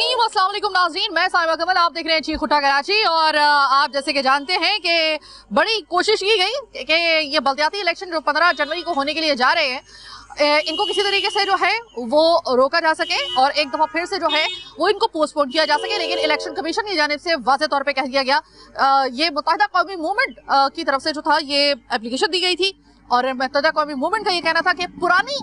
रहीम, अस्सलाम वालेकुम नाज़रीन, मैं साहिबा कमल, आप देख रहे हैं चीख खुटा कराची। और आप जैसे कि जानते हैं कि बड़ी कोशिश की गई कि ये बल्दियाती इलेक्शन जो 15 जनवरी को होने के लिए जा रहे हैं, इनको किसी तरीके से जो है वो रोका जा सके और एक दफ़ा फिर से जो है वो इनको पोस्टपोन किया जा सके। लेकिन इलेक्शन कमीशन की जानिब से वाज़ेह तौर पे कह दिया गया, ये मुत्तहिदा कौमी मूवमेंट की तरफ से जो था ये एप्लीकेशन दी गई थी और मुत्तहिदा कौमी मूवमेंट का ये कहना था कि पुरानी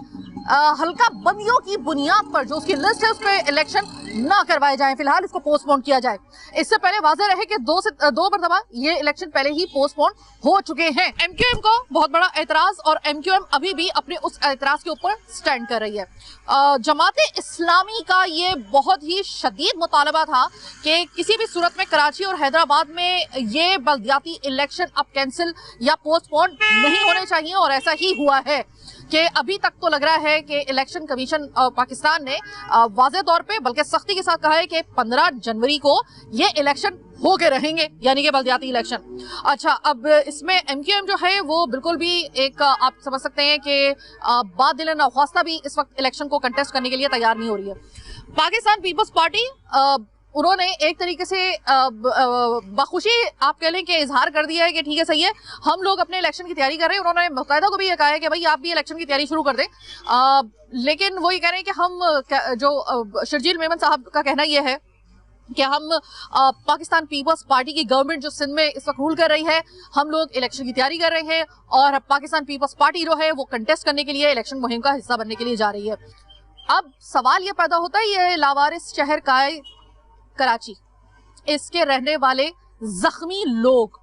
हल्का बंदियों की बुनियाद पर जो उसकी लिस्ट है उस पर इलेक्शन ना करवाए जाएं, फिलहाल इसको पोस्टपोन किया जाए। इससे पहले वाज़ेह रहे कि दो मरतबा ये इलेक्शन पहले ही पोस्टपोन हो चुके हैं। एमक्यूएम को बहुत बड़ा एतराज और एमक्यूएम अभी भी अपने उस एतराज के ऊपर स्टैंड कर रही है। जमाते इस्लामी का ये बहुत ही शदीद मुतालबा था कि किसी भी सूरत में कराची और हैदराबाद में ये बल्दियाती इलेक्शन अब कैंसिल या पोस्टपोन नहीं होने चाहिए और ऐसा ही हुआ है कि अभी तक तो लग रहा है कि इलेक्शन कमीशन पाकिस्तान ने वाज़ेह तौर पे बल्कि सख्ती के साथ कहा है कि 15 जनवरी को ये इलेक्शन हो के रहेंगे, यानी कि बल्दियाती इलेक्शन। अच्छा, अब इसमें एमक्यूएम जो है वो बिल्कुल भी एक आप समझ सकते हैं कि बादिल नख्वास्ता भी इस वक्त इलेक्शन को कंटेस्ट करने के लिए तैयार नहीं हो रही है। पाकिस्तान पीपल्स पार्टी उन्होंने एक तरीके से बखुशी आप कह लें कि इजहार कर दिया है कि ठीक है, सही है, हम लोग अपने इलेक्शन की तैयारी कर रहे हैं। उन्होंने मुत्तहिदा को भी ये कहा है कि भाई आप भी इलेक्शन की तैयारी शुरू कर दें। लेकिन वो ये कह रहे हैं कि हम जो शर्जील मेमन साहब का कहना ये है कि हम पाकिस्तान पीपल्स पार्टी की गवर्नमेंट जो सिंध में इस वक्त रूल कर रही है, हम लोग इलेक्शन की तैयारी कर रहे हैं और पाकिस्तान पीपल्स पार्टी जो है वो कंटेस्ट करने के लिए इलेक्शन मुहिम का हिस्सा बनने के लिए जा रही है। अब सवाल ये पैदा होता है, ये लावारिस शहर का कराची, इसके रहने वाले जख्मी लोग,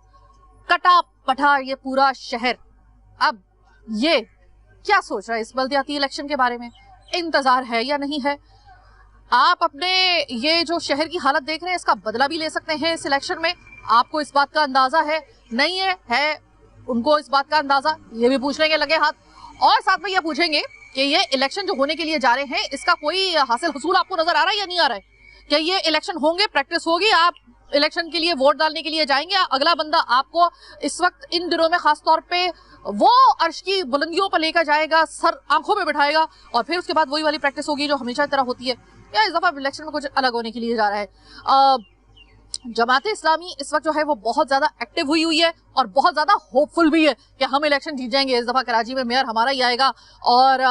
कटा पटा ये पूरा शहर, अब ये क्या सोच रहा है इस बल्दियाती इलेक्शन के बारे में? इंतजार है या नहीं है? आप अपने ये जो शहर की हालत देख रहे हैं इसका बदला भी ले सकते हैं इस इलेक्शन में। आपको इस बात का अंदाजा है? नहीं है उनको इस बात का अंदाजा, ये भी पूछ लेंगे लगे हाथ। और साथ में ये पूछेंगे कि ये इलेक्शन जो होने के लिए जा रहे हैं इसका कोई हासिल हुसूल आपको नजर आ रहा है या नहीं आ रहा है? क्या ये इलेक्शन होंगे, प्रैक्टिस होगी, आप इलेक्शन के लिए वोट डालने के लिए जाएंगे, अगला बंदा आपको इस वक्त इन दिनों में खास तौर पे वो अर्श की बुलंदियों पर लेकर जाएगा, सर आंखों में बिठाएगा और फिर उसके बाद वही वाली प्रैक्टिस होगी जो हमेशा की तरह होती है, या इस दफा इलेक्शन में कुछ अलग होने के लिए जा रहा है? जमाते इस्लामी इस वक्त जो है वो बहुत ज्यादा एक्टिव हुई है और बहुत ज्यादा होपफुल भी है कि हम इलेक्शन जीत जाएंगे, इस दफा कराची में मेयर हमारा ही आएगा। और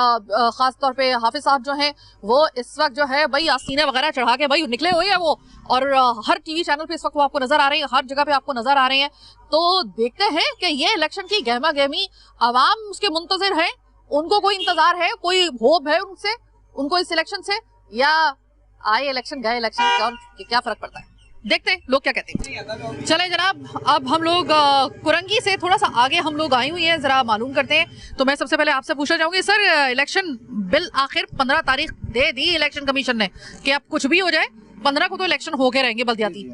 खास तौर पे हाफिज साहब जो हैं वो इस वक्त जो है भाई आस्तीने वगैरह चढ़ा के भाई निकले हुए हैं वो, और हर टीवी चैनल पे इस वक्त वो आपको नजर आ रहे हैं, हर जगह पे आपको नजर आ रहे हैं। तो देखते हैं कि ये इलेक्शन की गहमा गहमी अवाम उसके मुंतजिर है, उनको कोई इंतजार है, कोई होप है उनसे, उनको इस इलेक्शन से, या आए इलेक्शन गए इलेक्शन, क्या फर्क पड़ता है? देखते हैं लोग क्या कहते हैं। चले जनाब, अब हम लोग कुरंगी से थोड़ा सा आगे हम लोग आए हुए हैं, जरा मालूम करते हैं। तो मैं सबसे पहले आपसे पूछना चाहूंगी सर, इलेक्शन बिल आखिर 15 तारीख दे दी इलेक्शन कमीशन ने कि अब कुछ भी हो जाए 15 को तो इलेक्शन होके रहेंगे बल्दियाती।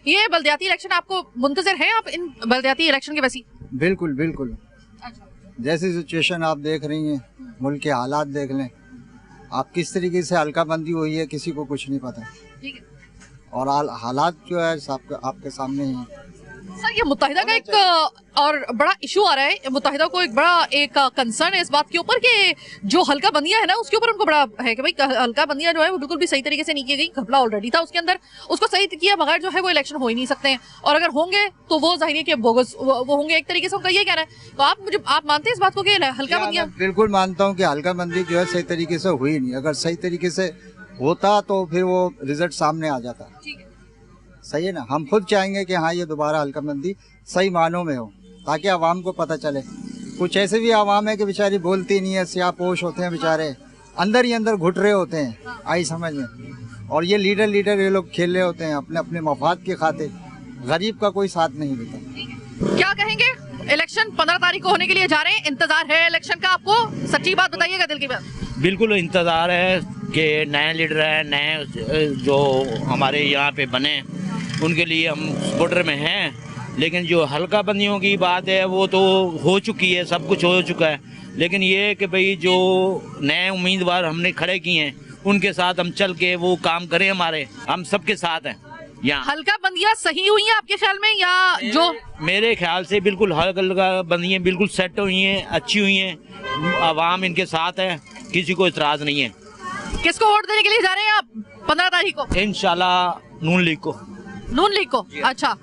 ये बल्दियाती इलेक्शन आपको मुंतजिर है आप इन बल्दियाती इलेक्शन के? वैसी बिल्कुल बिल्कुल। जैसी सिचुएशन आप देख रही हैं, मुल्क के हालात देख लें आप, किस तरीके से हल्का बंदी हुई है किसी को कुछ नहीं पता। ठीक है, और हालात जो है आपके सामने ही है। सर ये मुत्तहिदा का एक और बड़ा इशू आ रहा है, मुत्तहिदा को एक बड़ा एक कंसर्न है इस बात के ऊपर कि जो हल्का बंदियां है ना उसके ऊपर उनको बड़ा है कि भाई हल्का बंदियां जो है वो बिल्कुल भी सही तरीके से नहीं की गई, घपला ऑलरेडी था उसके अंदर, उसको सही किया बगैर जो है वो इलेक्शन हो ही नहीं सकते हैं, और अगर होंगे तो वो जाहिर है कि बोगस वो होंगे, एक तरीके से उनका ये कहना है। तो आप मानते हैं इस बात को कि हल्का बंदियां? बिल्कुल मानता हूँ कि हल्का बंदी जो है सही तरीके से हुई नहीं। अगर सही तरीके से होता तो फिर वो रिजल्ट सामने आ जाता। सही है ना, हम खुद चाहेंगे कि हाँ ये दोबारा हल्काबंदी सही मानों में हो ताकि आवाम को पता चले। कुछ ऐसे भी आवाम है कि बेचारी बोलती नहीं है, स्यापोश होते हैं बेचारे, अंदर ही अंदर घुट रहे होते हैं, आई समझ में, और ये लीडर ये लोग खेल रहे होते हैं अपने अपने मफाद के खातिर, गरीब का कोई साथ नहीं देता। क्या कहेंगे, इलेक्शन 15 तारीख को होने के लिए जा रहे हैं, इंतजार है इलेक्शन का आपको? सच्ची बात बताइएगा, दिल की बात। बिल्कुल इंतजार है कि नए लीडर है, नए जो हमारे यहाँ पे बने उनके लिए हम सपोर्टर में हैं। लेकिन जो हल्का बंदियों की बात है वो तो हो चुकी है, सब कुछ हो चुका है। लेकिन ये कि भाई जो नए उम्मीदवार हमने खड़े किए हैं उनके साथ हम चल के वो काम करें, हमारे हम सबके साथ हैं। यहाँ हल्का बंदियां सही हुई हैं आपके ख्याल में, या जो? मेरे ख्याल से बिल्कुल हल्का बंदियां बिल्कुल सेट हुई हैं, अच्छी हुई हैं, आवाम इनके साथ है, किसी को इतराज नहीं है। किसको वोट देने के लिए जा रहे हैं आप? 15 तारीख को इंशाल्लाह नून लीग को। नून लीग को, अच्छा।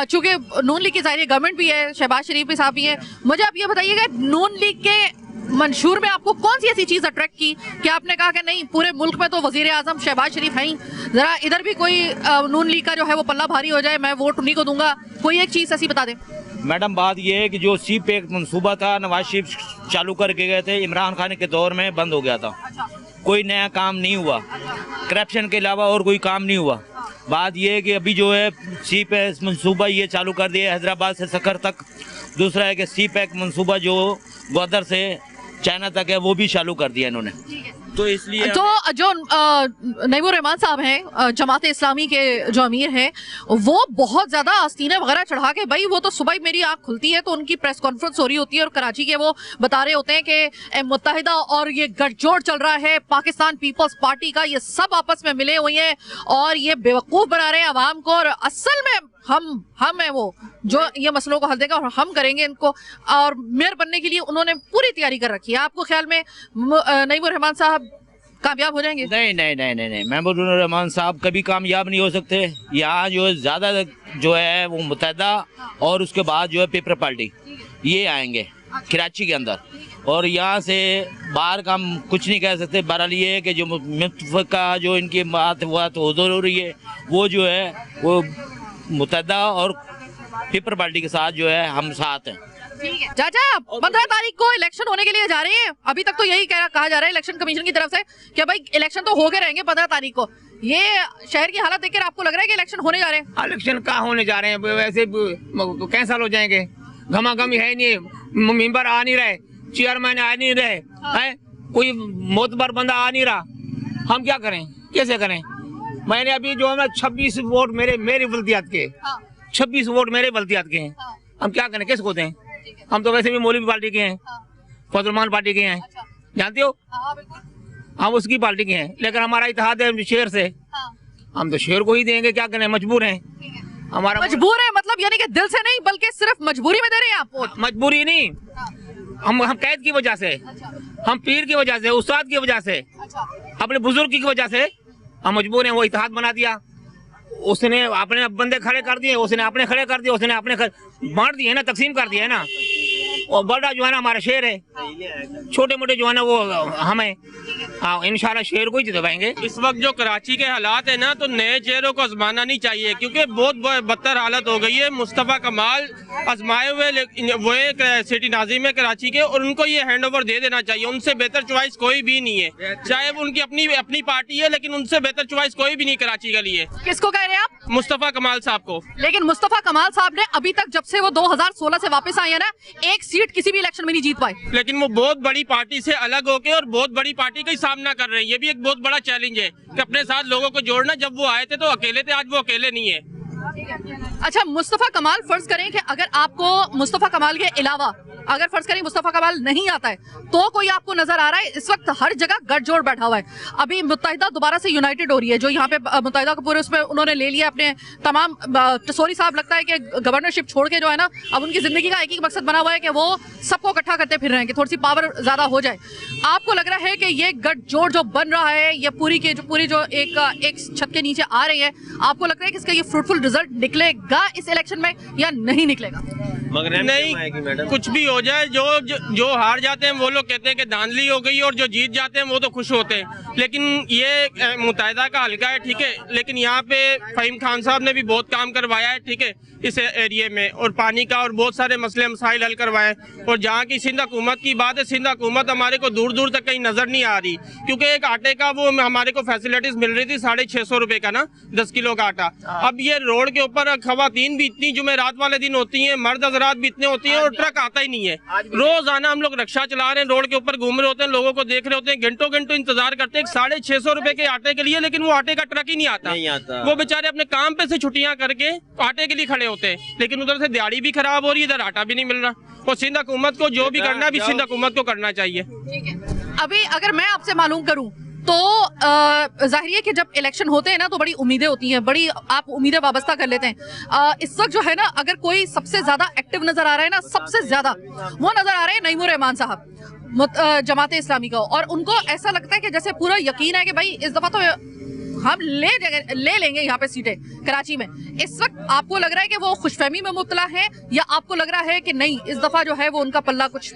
चूंकि नून लीग की जाहिर गवर्नमेंट भी है, शहबाज शरीफ भी साहब भी है, मुझे आप ये बताइएगा नून लीग के मंशूर में आपको कौन सी ऐसी चीज अट्रैक्ट की कि आपने कहा कि नहीं पूरे मुल्क में तो वजीर आजम शहबाज शरीफ हैं ही, जरा इधर भी कोई नून लीग का जो है वो पल्ला भारी हो जाए, मैं वोट उन्हीं को दूंगा, कोई एक चीज ऐसी बता दें। मैडम बात ये है कि जो सी पैक मंसूबा था नवाज शरीफ चालू करके गए थे, इमरान खान के दौर में बंद हो गया था, कोई नया काम नहीं हुआ, करप्शन के अलावा और कोई काम नहीं हुआ। बात ये है कि अभी जो है सी पैक मंसूबा ये चालू कर दिया हैदराबाद से सखर तक। दूसरा है कि सी पैक मंसूबा जो ग्वादर से चाइना तक है वो भी चालू कर दिया इन्होंने। तो इसलिए जो नईमुर रहमान साहब हैं जमात इस्लामी के जो अमीर हैं, वो बहुत ज्यादा आस्तीने वगैरह चढ़ा के, भाई वो तो सुबह ही मेरी आंख खुलती है तो उनकी प्रेस कॉन्फ्रेंस हो रही होती है और कराची के वो बता रहे होते हैं कि मुत्तहिदा और ये गठजोड़ चल रहा है पाकिस्तान पीपल्स पार्टी का, ये सब आपस में मिले हुए हैं और ये बेवकूफ बना रहे हैं अवाम को, और असल में हम है वो जो ये मसलों को हल देगा और हम करेंगे इनको, और मेयर बनने के लिए उन्होंने पूरी तैयारी कर रखी है। आपको ख्याल में नईमुर रहमान साहब कामयाब हो जाएंगे? नहीं, महमूद रहमान साहब कभी कामयाब नहीं हो सकते। यहाँ जो है ज्यादा जो है वो मुत्तहिदा और उसके बाद जो है पीपल पार्टी ये आएंगे कराची के अंदर, और यहाँ से बाहर का हम कुछ नहीं कह सकते। बहरहाल ये है कि जो मुतफ़क़ा जो इनकी बात हुआ तो हुज़ूर हो रही है, वो जो है वो मुत्तहिदा और पीपल पार्टी के साथ जो है हम साथ हैं। चाचा 15 तारीख को इलेक्शन होने के लिए जा रहे हैं, अभी तक तो यही कहा जा रहा है इलेक्शन कमीशन की तरफ से कि भाई इलेक्शन तो हो गए रहेंगे 15 तारीख को। ये शहर की हालत देखकर आपको लग रहा है कि इलेक्शन होने जा रहे हैं? इलेक्शन कहाँ होने जा रहे हैं, वैसे कैंसल हो जाएंगे, घमाघमी है नहीं, मेंबर आ नहीं रहे, चेयरमैन आ नहीं रहे हैं, कोई मोतबर बंदा आ नहीं रहा, हम क्या करें, कैसे करें? मैंने अभी जो है 26 वोट मेरे बल्दियात के, 26 वोट मेरे बल्दियात के हैं, हम क्या करें, किसको दें? हम तो वैसे भी मौलवी पार्टी के हैं, फजलमान पार्टी के हैं, जानते हो, हम उसकी पार्टी के हैं, लेकिन हमारा इत्तेहाद है शेर से, हम तो शेर को ही देंगे, क्या करें, मजबूर हैं। हमारा मजबूर है मतलब यानी कि दिल से नहीं बल्कि सिर्फ मजबूरी में दे रहे हैं आप वोट? मजबूरी नहीं, हम कैद की वजह से, हम पीर की वजह से, उस्ताद की वजह से, अपने बुजुर्ग की वजह से हम मजबूर हैं। वो इत्तेहाद बना दिया, उसने अपने बंदे खड़े कर दिए, उसने अपने खड़े कर दिए, उसने अपने बांट दिए ना, तकसीम कर दिया है ना। और बड़ा जो है ना हमारा शेर है, छोटे मोटे जो है ना वो हमें, हाँ इंशाल्लाह शेर को ही जितवाएंगे। इस वक्त जो कराची के हालात है ना, तो नए चेहरों को आजमाना नहीं चाहिए क्योंकि बहुत बदतर हालत हो गई है। मुस्तफ़ा कमाल आजमाए हुए वो एक सिटी नाज़िम है कराची के, और उनको ये हैंड ओवर दे देना चाहिए। उनसे बेहतर चॉइस कोई भी नहीं है, चाहे वो उनकी अपनी पार्टी है, लेकिन उनसे बेहतर चॉइस कोई भी नहीं कराची के लिए। किसको कह रहे हैं आप? मुस्तफ़ा कमाल साहब को। लेकिन मुस्तफ़ा कमाल साहब ने अभी तक जब से वो 2016 से वापस आए हैं ना, एक सीट किसी भी इलेक्शन में नहीं जीत पाए। लेकिन वो बहुत बड़ी पार्टी से अलग होके और बहुत बड़ी पार्टी का ही सामना कर रहे हैं। ये भी एक बहुत बड़ा चैलेंज है कि अपने साथ लोगों को जोड़ना। जब वो आए थे तो अकेले थे, आज वो अकेले नहीं है। अच्छा, मुस्तफ़ा कमाल, फर्ज करें कि अगर आपको मुस्तफ़ा कमाल के अलावा अगर फर्ज करें मुस्तफ़ा कमाल नहीं आता है तो कोई आपको नजर आ रहा है? इस वक्त हर जगह गठजोड़ बैठा हुआ है। अभी मुत्तहिदा दोबारा से यूनाइटेड हो रही है, जो यहाँ पे मुत्तहिदा को पूरे उसमें उन्होंने ले लिया अपने तमाम। टसोरी साहब लगता है कि गवर्नरशिप छोड़ के जो है ना, अब उनकी जिंदगी का एक ही मकसद बना हुआ है कि वो सबको इकट्ठा करते फिर रहे हैं कि थोड़ी सी पावर ज्यादा हो जाए। आपको लग रहा है कि ये गठजोड़ जो बन रहा है, ये पूरी जो एक छत के नीचे आ रही है, आपको लग रहा है कि इसका ये फ्रूटफुल रिजल्ट निकलेगा इस इलेक्शन में या नहीं निकलेगा? नहीं, कुछ भी हो जाए, जो हार जाते हैं वो लोग कहते हैं कि धांधली हो गई, और जो जीत जाते हैं वो तो खुश होते हैं। लेकिन ये मुत्तहिदा का हल्का है, ठीक है, लेकिन यहाँ पे फ़हीम खान साहब ने भी बहुत काम करवाया है, ठीक है, इस एरिए में, और पानी का और बहुत सारे मसले मसाइल हल करवाए। और जहाँ की सिंध हुकूमत की बात है, सिंध हुकूमत हमारे को दूर दूर तक कहीं नजर नहीं आ रही, क्योंकि एक आटे का वो हमारे को फैसिलिटीज मिल रही थी 650 रुपए का ना, 10 किलो का आटा। अब ये रोड के ऊपर खवातीन भी इतनी जुमेरात वाले दिन होती हैं, मर्द हजरात भी इतने होती हैं, और ट्रक आता ही नहीं है। रोजाना हम लोग रिक्शा चला रहे हैं, रोड के ऊपर घूम रहे होते हैं, लोगों को देख रहे होते हैं, घंटों घंटों इंतजार करते हैं 650 रुपए के आटे के लिए, लेकिन वो आटे का ट्रक ही नहीं आता। वो बेचारे अपने काम पे से छुट्टियां करके आटे के लिए खड़े होते हैं, लेकिन उधर से दिहाड़ी भी खराब हो रही है, इधर आटा भी नहीं मिल रहा। और सिंध हुकूमत को जो भी करना है, भी सिंध हुकूमत को करना चाहिए। अभी अगर मैं आपसे मालूम करूं तो जाहिर है कि जब इलेक्शन होते हैं ना, तो बड़ी उम्मीदें होती हैं, बड़ी आप उम्मीदें वाबस्ता कर लेते हैं। इस वक्त जो है ना, अगर कोई सबसे ज्यादा एक्टिव नजर आ रहा है ना, सबसे ज्यादा वो नजर आ रहे हैं नईमुर रहमान साहब जमात इस्लामी का, और उनको ऐसा लगता है कि जैसे पूरा यकीन है कि भाई इस दफा तो हम ले लेंगे यहाँ पे सीटें कराची में, इस वक्त आपको लग रहा है कि वो खुशफहमी में मुब्तला है, या आपको लग रहा है कि नहीं इस दफा जो है वो उनका पल्ला कुछ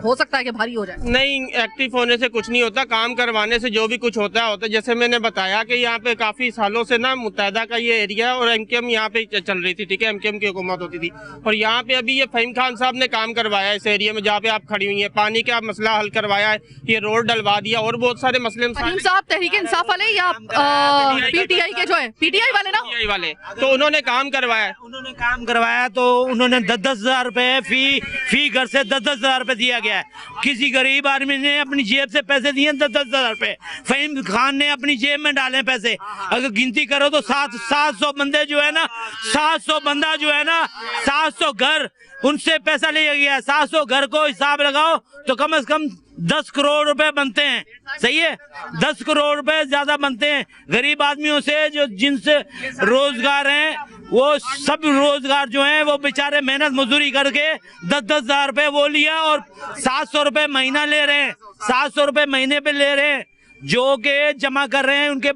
हो सकता है कि भारी हो जाए? नहीं, एक्टिव होने से कुछ नहीं होता, काम करवाने से जो भी कुछ होता है। जैसे मैंने बताया कि यहाँ पे काफी सालों से ना मुत्तहदा का ये एरिया और एमकेएम यहाँ पे चल रही थी, ठीक है, एमकेएम की हुकूमत होती थी, और यहाँ पे अभी ये फहीम खान साहब ने काम करवाया इस एरिया में जहाँ पे आप खड़ी हुई है, पानी का मसला हल करवाया है, ये रोड डलवा दिया और बहुत सारे मसले। फहीम साहब तहरीक इंसाफ वाले या पीटीआई के जो है, पीटीआई वाले ना, पीटीआई वाले, तो उन्होंने काम करवाया, तो उन्होंने 10,000 रुपए फी घर से 10,000 रुपए दिया गया है। किसी गरीब आदमी ने अपनी जेब से पैसे दिए 10,000 रुपए, फहीम खान ने अपनी जेब में डाले पैसे। अगर गिनती करो तो 700 बंदे जो है ना, 700 बंदा जो है ना, 700 घर उनसे पैसा लिया गया है। 700 घर को हिसाब लगाओ तो कम से कम 10 करोड़ रुपए बनते हैं, सही है, 10 करोड़ रुपए ज्यादा बनते हैं। गरीब आदमियों से जो जिनसे रोजगार हैं वो सब रोजगार जो हैं वो बेचारे मेहनत मजदूरी करके 10,000 रुपए वो लिया और 700 रुपए महीना ले रहे हैं, 700 रुपए महीने पे ले रहे हैं, जो के जमा कर रहे हैं उनके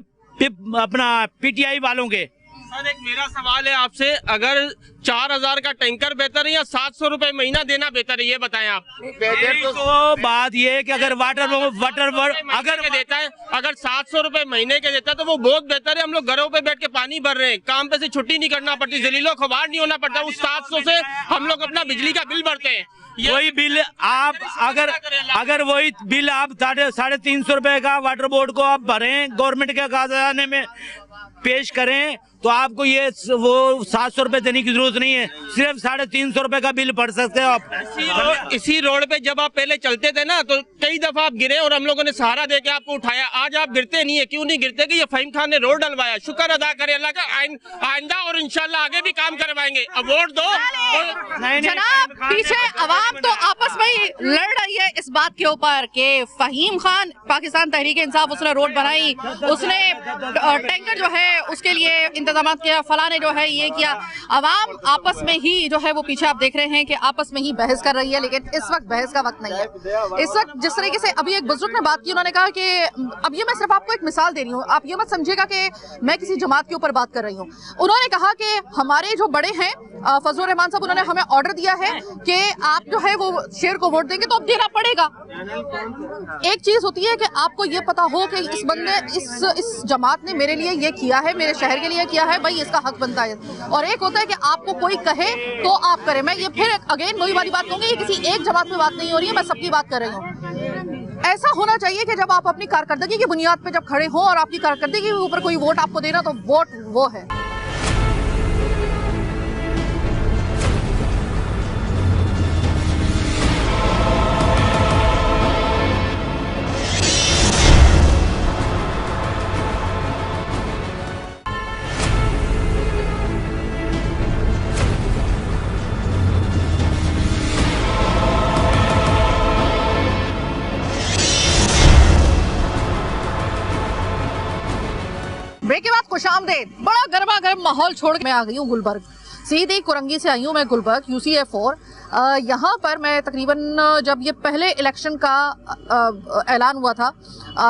अपना पीटीआई वालों के। सर एक मेरा सवाल है आपसे, अगर 4,000 का टैंकर बेहतर है या 700 रुपए महीना देना बेहतर है, ये बताएं आप। तो बात ये है कि अगर वाटर अगर देता है, अगर 700 रुपए महीने के देता है तो वो बहुत बेहतर है। हम लोग घरों पे बैठ के पानी भर रहे हैं, काम पे से छुट्टी नहीं करना पड़ती, जलीलो खबार नहीं होना पड़ता, उस 700 से हम लोग अपना बिजली का बिल भरते हैं। वही बिल आप अगर वही बिल आप 350 रुपए का वाटर बोर्ड को आप भरें, गवर्नमेंट के खजाने में पेश करें, तो आपको ये वो 700 रुपए देने की जरूरत नहीं है, सिर्फ 350 रुपए का बिल भर सकते हो आप। इसी रोड पे जब आप पहले चलते थे ना तो कई दफा आप गिरे और हम लोगों ने सहारा देके आपको उठाया, आज आप गिरते नहीं है, क्यों नहीं गिरते? कि ये फहीम खान ने रोड डलवाया, शुक्र अदा करें अल्लाह का, आइंदा और इंशाल्लाह आगे भी काम करवाएंगे। अब वोट दो। जनाब पीछे अवाम तो आपस में ही लड़ रही है इस बात के ऊपर कि फहीम खान पाकिस्तान तहरीक इंसाफ उसने रोड बनाई, उसने टैंकर जो है उसके लिए इंतजाम किया, फला ने जो है ये किया। अवाम आपस में ही जो है वो पीछे आप देख रहे हैं कि आपस में ही बहस कर रही है, लेकिन इस वक्त बहस का वक्त नहीं है। इस वक्त जिस तरीके से अभी एक बुजुर्ग ने बात की, उन्होंने कहा कि अब ये मैं सिर्फ आपको एक मिसाल दे रही हूँ, आप ये मत समझिएगा कि मैं किसी जमात के ऊपर बात कर रही हूँ। उन्होंने कहा कि हमारे जो बड़े हैं फजलुर रहमान साहब, उन्होंने हमें ऑर्डर दिया है कि आप जो है वो शेर को वोट देंगे तो अब देना पड़ेगा। एक चीज होती है कि आपको ये पता हो कि इस बंदे इस जमात ने मेरे लिए ये किया है, मेरे शहर के लिए किया है, भाई इसका हक बनता है। और एक होता है कि आपको कोई कहे तो आप करें। मैं ये फिर अगेन वही वाली बात कहूंगी, ये किसी एक जमात में बात नहीं हो रही है, मैं सबकी बात कर रही हूँ। ऐसा होना चाहिए कि जब आप अपनी कारकर्दगी की बुनियाद पे जब खड़े हो और आपकी कारकर्दगी के ऊपर कोई वोट आपको देना, तो वोट वो है। ब्रेक के बाद खुशामदेद, बड़ा गर्मा गर्म माहौल छोड़ के मैं आ गई हूँ गुलबर्ग, सीधी कुरंगी से आई हूँ मैं गुलबर्ग UCA4। यहाँ पर मैं तकरीबन जब ये पहले इलेक्शन का ऐलान हुआ था,